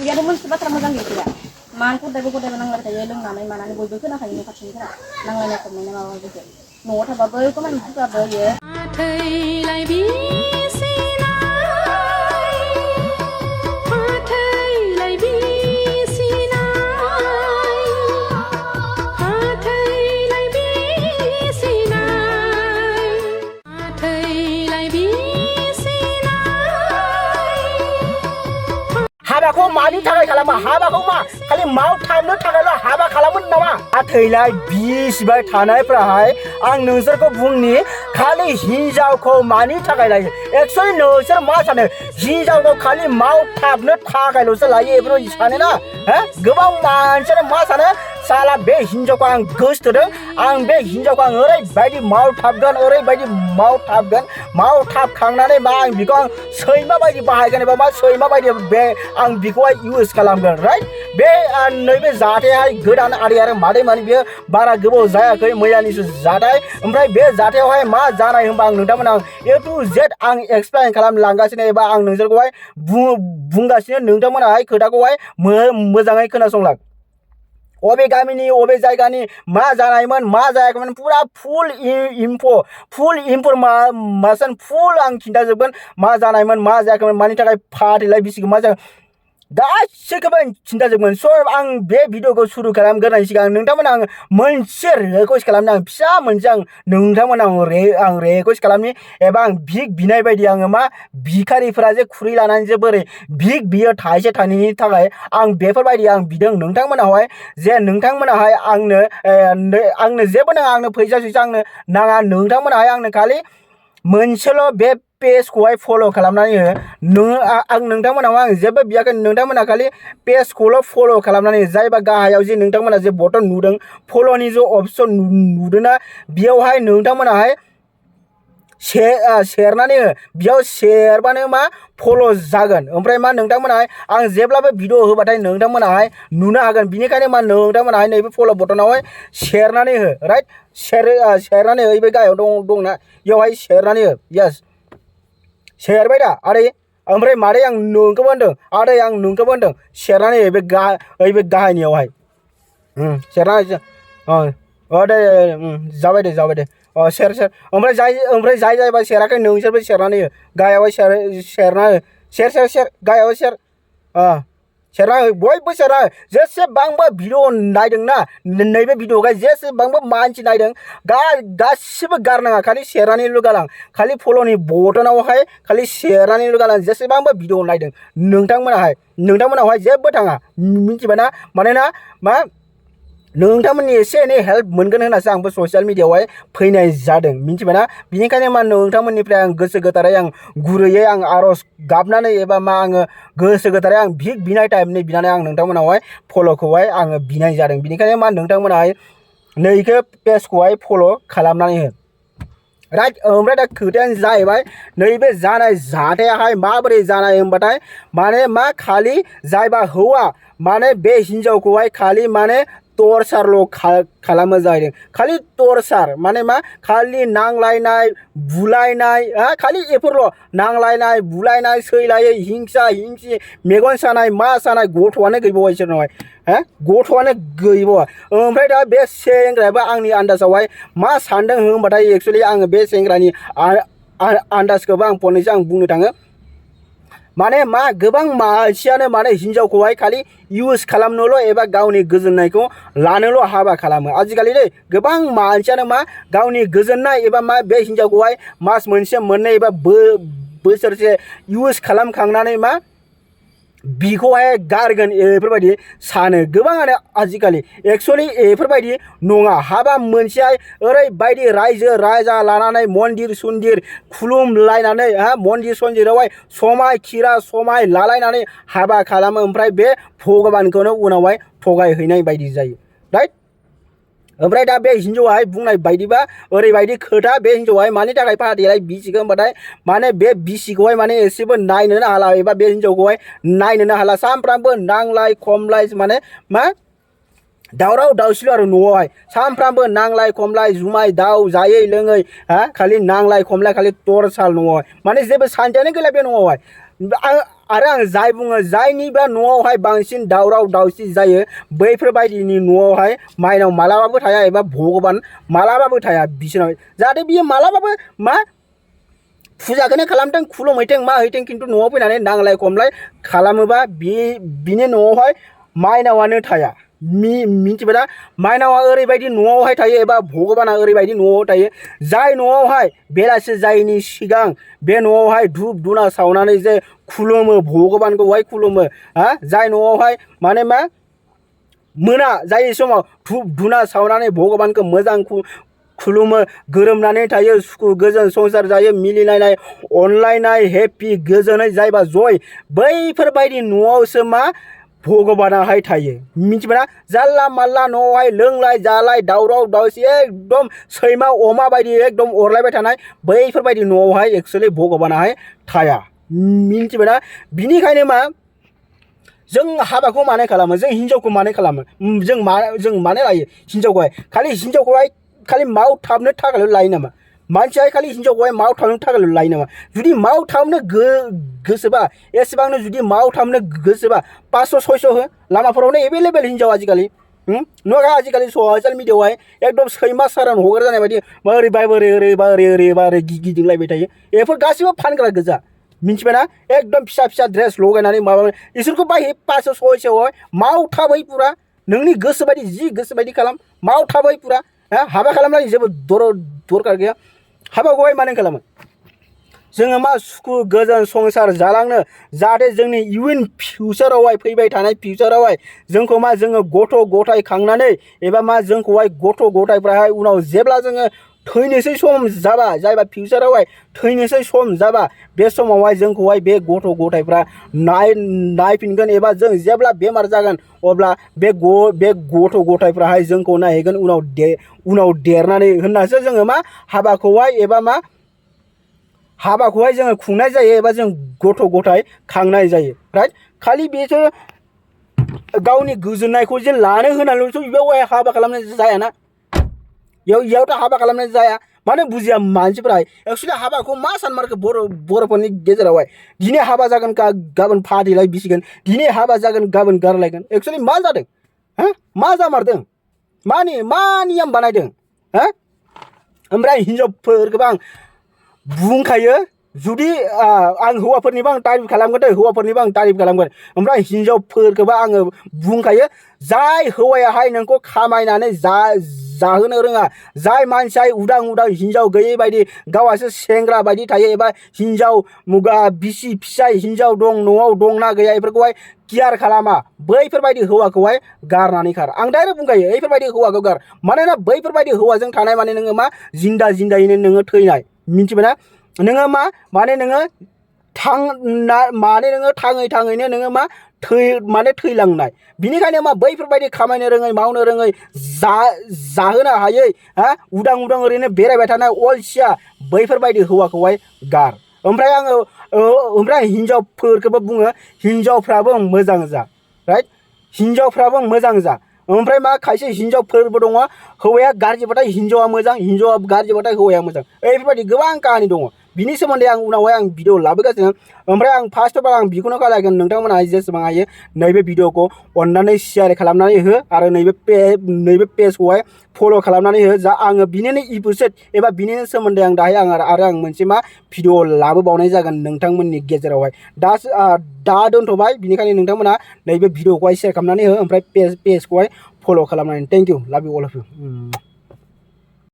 Kuya demen sebat ramadan gitu ya. Mangku dagu menang lagi ya lung namanya mana nih boy kena kayak ini kasih kira. Nang lainnya temennya mau gitu. Nuh thapa boy kok man juga boy ya. Habaku mani थाखाय खालामा हाबाखौ मा खालि मावथाबनो थाखायल' हाबा खालामोन नामा आथैलाय बिसिबाय थानायफ्राहाय आं नोंसोरखौ बुंनि खालि हिनजावखौ मानि थाखाय लायो एक्चुअली नोंसोर मा सानो हिनजावखौ खालि मावथाबनो थाखायल'सो लायो बेफोरबायदि सानो ना गोबां मानसियानो मा सानो साला बे हिनजावखौ आं गोसोथोदों आं बे हिनजावखौ आं ओरैबायदि मावथाबगोन मावथाबखांनानै मा आं बिखौ आं सैमा बायदि बाहायगोन एबा मा सैमा बायदि बे आं बिखौहाय इउज खालामगोन राइट बे नैबे जाथायाहाय गोदान आरो मादै माने बियो बारा गोबाव जायाखै मैयानिसो जाथाय ओमफ्राय बे जाथायावहाय मा जानाय होनबा आं नोंथांमोन आं ए टु जेड आं एक्सप्लेइन खालामलांगासिनो एबा आं नोंसोरखौहाय बुंगासिनो नोंथांमोनाहाय खोथाखौहाय मोजाङै खोनासंलां अबे गामिनि अबे जायगानि मा जानायमोन मा जायाखैमोन पुरा फुल इनफरमेशन फुल आं खिन्थाजोबगोन मा जानायमोन मा जायाखैमोन मानि थाखाय फाथैलाय बिसिखौ मा जागोन गासैखौबो खिन्थाजोबगोन स' आं बे भिडिअखौ सुरु खालामग्रोनायनि सिगां नोंथांमोन आं मोनसे रिकुवेस्ट खालामनो आं फिसा मोनसे आं नोंथांमोन आं रिकुवेस्ट खालामनि एबा आं भिक बिनाय बायदि आङो मा भिखारिफोरा जे खुरै लानानै जे बोरै भिक बियो थाइसे थाइनैनि थाखाय आं बेफोरबायदि आं बिदों नोंथांमोनावहाय जे नोंथांमोनाहाय आंनो जेबो नाङा आंनो फैसा आंनो नाङा नोंथांमोनाहाय आंनो खालि मोनसेल' बे पेजखौहाय फल' खालामनानै हो आं नोंथांमोनाव आं जेबो बियाखै नोंथांमोना खालि पेजखौल' फल' खालामनानै जायबा गाहायाव जे नोंथांमोना जे बटन नुदों फल'नि जे अपसन नुदोंना बेयावहाय नोंथांमोनाहाय शेरनानै हो बेयाव शेरबानो मा फल' जागोन ओमफ्राय मा नोंथांमोनाहाय आं जेब्लाबो भिडिअ होबाथाय नोंथांमोनाहाय नुनो हागोन बिनिखायनो मा नोंथांमोनाहाय नैबे फल' बटनावहाय शेरनानै हो राइट शेरनानै हो बे गाहायाव दंना बेयावहाय शेरनानै हो यस शेरबाय दा आदै ओमफ्राय मादै आं नोंखौबो होनदों शेरनानै हो बे गाहायनियावहाय शेरना दे जाबाय दे शेर ओमफ्राय जायबा शेराखै नोंसोरबो शेरनानै हो गाहायावहाय शेरना हो शेर गाहायावहाय शेरना हो बयबो शेरना हो जेसेबांबो भिडिअ नायदोंना नैबे भिडिअखौहाय जेसेबांबो मानसि नायदों गासिबो गारनाङा खालि शेरनानैल' गालां खालि फल'नि बटनावहाय खालि शेरनानैल' गालां जेसेबांबो भिडिअ नायदों नोंथांमोनावहाय जेबो थाङा मिथिबायना मानोना मा नोंथांमोननि एसे एनै हेल्प मोनगोन होननासो आंबो ससियेल मिडियायावहाय फैनाय जादों मिथिबायना बिनिखायनो मा नोंथांमोननिफ्राय आं गोसो गोथारै आं गुरैयै आं आर'ज गाबनानै एबा मा आङो गोसो गोथारै आं भिक बिनाय टाइमनि बिनानै आं नोंथांमोनावहाय फल'खौहाय आङो बिनाय जादों बिनिखायनो मा नोंथांमोनाहाय नैखो पेजखौहाय फल' खालामनानै हो राइट ओमफ्राय दा खोथायानो जाहैबाय नैबे जानाय जाथायाहाय माबोरै जानाय होनबाथाय माने मा खालि जायबा हौवा माने बे हिनजावखौहाय खालि माने टर्चारल' खालामो जाहैदों खालि टर्चार माने मा खालि नांलायनाय बुलायनाय खालि बेफोरल' नांलायनाय बुलायनाय सैलायै हिंसि मेगन सानाय मा सानाय गथ'आनो गैबावा इसोरनावहाय गथ'आनो गैबावा ओमफ्राय दा बे सेंग्रायाबो आंनि आन्दाजावहाय मा सानदों होनबाथाय एक्सुवेलि आङो बे सेंग्रानि आन्दाजखौबो आं फंनैसो आं बुंनो थाङो माने मा गोबां मानसियानो माने हिनजावखौहाय खालि इउज खालामनोल' एबा गावनि गोजोननायखौ लानोल' हाबा खालामो आजिखालि गोबां मानसियानो मा गावनि गोजोननाय एबा मा बे हिनजावखौहाय मास मोनसे मोननै एबा बोसोरसे इउज खालामखांनानै मा बिखौहाय गारगोन बेफोरबायदि सानो गोबाङानो आजिखालि एक्चुअलि बेफोरबायदि नङा हाबा मोनसेहाय ओरैबायदि रायजो राजा लानानै मन्दिर सन्दिर खुलुमलायनानै मन्दिर सन्दिरावहाय समाय लालायनानै हाबा खालामो ओमफ्राय बे भगबानखौनो उनावहाय थगायहैनाय बायदि जायो राइट ओमफ्राय दा बे हिनजावाहाय बुंनाय बायदिबा ओरैबायदि खोथा बे हिनजावाहाय मानि थाखाय फाथैलाय बिसिगोन होनबाथाय माने बे बिसिखौहाय माने एसेबो नायनोनो हाला एबा बे हिनजावखौहाय नायनोनो हाला सानफ्रामबो नांलाय खमलाय माने मा दावराव दावसिल आरो न'आवहाय सानफ्रामबो नांलाय खमलाय जुमाय दाव जायै लोङै खालि नांलाय खमलाय खालि टर्चार न'आवहाय माने जेबो सान्थियानो गैला बे न'आवहाय आरो आं जाय बुङो जायनिबा न'आवहाय बांसिन दावराव दावसि जायो बैफोरबायदिनि न'आवहाय माइनाव मालाबाबो थाया एबा भगबान मालाबाबो थाया बिसोरनाव जाहाथे बियो मालाबाबो मा फुजाखौनो खालामथों खुलुमहैथों मा हैथों खिन्थु न'आव फैनानै नांलाय खमलाय खालामोबा बिनि न'आवहाय माइनावानो थाया मिथिबायना माइनावा ओरैबायदि न'आवहाय थायो एबा भगबाना ओरैबायदि न'आव थायो जाय न'आवहाय बेलासि जायैनि सिगां बे न'आवहाय धुप धुना सावनानै जे खुलुमो भगबानखौहाय खुलुमो जाय न'आवहाय माने मा मोना जाय समाव धुप धुना सावनानै भगबानखौ मोजां खुलुमो गोरोमनानै थायो सुखु गोजोन संसार जायो मिलिलायनाय अनलायनाय हेपि गोजोनै जायबा जय बैफोरबायदि न'आवसो मा भगबानाहाय थायो मिथिबायना जानला मानला न'आवहाय लोंलाय जालाय दावराव दावसि एकदम सैमा अमा बायदि एकदम अरलायबाय थानाय बैफोरबायदि न'आवहाय एक्सुअलि भगबानाहाय थाया मिथिबायना बिनिखायनो मा जों हाबाखौ मानो खालामो जों हिन्जावखौ मानो खालामो जों मानो लायो हिन्जावखौहाय खालि मावथाबनो थाखायल' लायो नामा मानसिया खालि हिन्जावखौहाय मावथाबनो थाखायल' लायो नामा जुदि मावथाबनो गोसोबा एसेबांनो जुदि मावथाबनो गोसोबा 500-600 हो लामाफोरावनो एभेलेबेल हिन्जाव आजिखालि नङा आजिखालि ससियेल मिडियाआवहाय एकदम सैमा सारान हगार जानाय बायदि ओरै गिदिंलायबाय थायो बेफोर गासिबो फानग्रा गोजा मिथिबायना एकदम फिसा ड्रेस लगायनानै माबा इसोरखौ बायहै 500-600 मावथाबै पुरा नोंनि गोसो बायदि जि गोसो बायदि खालाम मावथाबै पुरा हाबा खालामनानै जेबो दरकार गैया हाबाखौहाय मानो खालामो जोङो मा सुखु गोजोन संसार जालांनो जाहाथे जोंनि इयुन फिउचारावहाय फैबाय थानाय फिउचारावहाय जोंखौ मा जोङो गथ' गथाय खांनानै एबा मा जोंखौहाय गथ' गथायफ्राहाय उनाव जेब्ला जोङो थैनोसै सम जाबा जायबा फिउचारावहाय थैनोसै सम जाबा बे समावहाय जोंखौहाय बे गथ' गथायफ्रा नायफिनगोन एबा जों जेब्ला बेमार जागोन अब्ला बे गथ' गथायफ्राहाय जोंखौ नायहैगोन उनाव देरनानै होननासो जोङो मा हाबाखौहाय एबा मा हाबाखौहाय जोङो खुंनाय जायो एबा जों गथ' गथाय खांनाय जायो राइट खालि बेसो गावनि गोजोननायखौ जे लानो होनानैल'सो बेयावहाय हाबा खालामनाय जायाना बेयावथ' हाबा खालामनाय जाया मानो बुजिया मानसिफोरा एक्सुअलि हाबाखौ मा सानमारखो बर'फोरनि गेजेरावहाय दिनै हाबा जागोन गाबोन फाथैलाय बिसिगोन दिनै हाबा जागोन गाबोन गारलायगोन एक्सुअलि मा जादों मा जामारदों मा नियम बानायदों ओमफ्राय हिन्जावफोरखौबो आं बुंखायो जुदि आं हौवाफोरनिबो आं तारिफ खालामगोन दे हौवाफोरनिबो आं तारिफ खालामगोन ओमफ्राय हिन्जावफोरखौबो आङो बुंखायो जाय हौवायाहाय नोंखौ खामायनानै जाहोनो रोङा जाय मानसिया उदां हिन्जाव गैयै बायदि गावासो सेंग्रा बायदि थायो एबा हिन्जाव बिसि फिसाय हिन्जाव दं न'आव दंना गैया बेफोरखौहाय केयार खालामा बैफोरबायदि हौवाखौहाय गारनानै खार आं डाइरेक्ट बुंखायो बैफोरबायदि हौवाखौ गार मानोना बैफोरबायदि हौवाजों थानाय माने नोङो मा जिन्दायैनो नोङो थैनाय मिथिबायना नोङो मा माने नोङो थाङैनो नोङो मा थैलांनाय बिनिखायनो मा बैफोरबायदि खामायनो रोङै मावनो रोङै जाहोनो हायै उदां ओरैनो बेरायबाय थानाय अलसिया बैफोरबायदि हौवाखौहाय गार ओमफ्राय हिन्जावफोरखौबो बुङो हिन्जावफ्राबो मोजां जा राइट हिन्जावफ्राबो मोजां जा ओमफ्राय मा खायसे हिन्जावफोरबो दङ हौवाया गाज्रिबाथाय हिन्जावा मोजां हिन्जावा गाज्रिबाथाय हौवाया मोजां बेफोरबायदि गोबां काहानि दङ बिनि सोमोन्दै आं उनावहाय आं भिडिअ लाबोगासिनो ओमफ्राय आं फार्स्ट अफ अल आं बेखौनो खावलायगोन नोंथांमोनहा जेसेबां हायो नैबे भिडिअखौ अननानै शेयार खालामनानै हो आरो नैबे पेजखौहाय फल' खालामनानै हो जा आङो बिनिनो एपिसड एबा बिनिनो सोमोन्दै आं दाहाय आरो आं मोनसे मा भिडिअ लाबोबावनाय जागोन नोंथांमोननि गेजेरावहाय दा दोनथ'बाय बिनिखायनो नोंथांमोना नैबे भिडिअखौहाय शेयार खालामनानै हो ओमफ्राय पेजखौहाय फल' खालामनानै थेंक इउ लाभ इउ अल अफ इउ